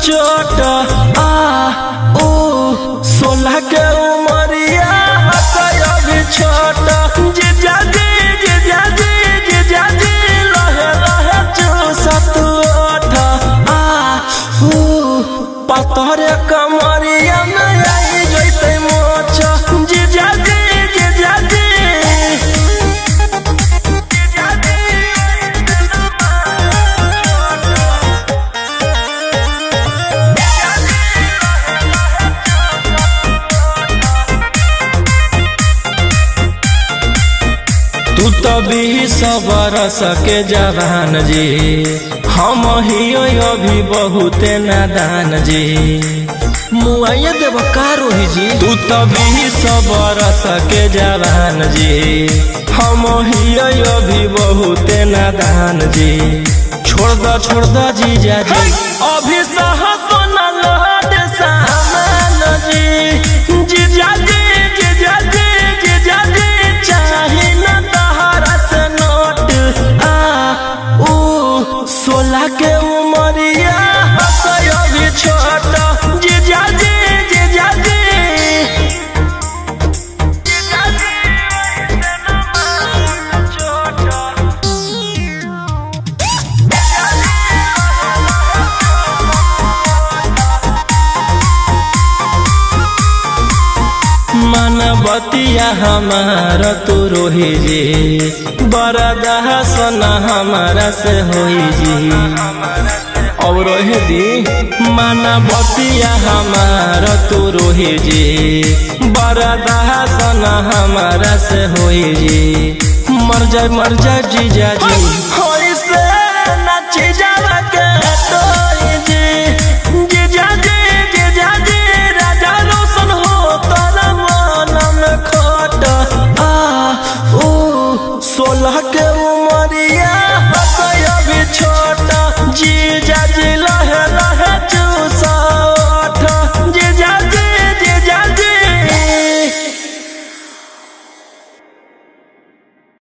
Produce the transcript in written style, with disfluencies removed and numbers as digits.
चोट सोलह के उमरिया अभी छोट जीजा जी लहे लहे चूसत ओठ पतरे कमरिया में आई जैते मोच जीजा जी तू तभी सबर सके जवान जी हम ही अभी बहुते नादान जी मुआइया देव का रोही जी तू तभी सबर सके जवान जी हम ही अभी बहुते नादान जी छोड़ द जीजा जी अभी सहत न लौट सामान जी जीजा जी चाहे न सोलह के उमरिया अभी छोट जीजा जी मानवतिया हमारा तू रोही जी बरदा सोना हमारा से होई जी और रोही दी मानवतिया हमारा तू रोही जी बरदा सोना हमारा से होई जी मर जाए जीजा जी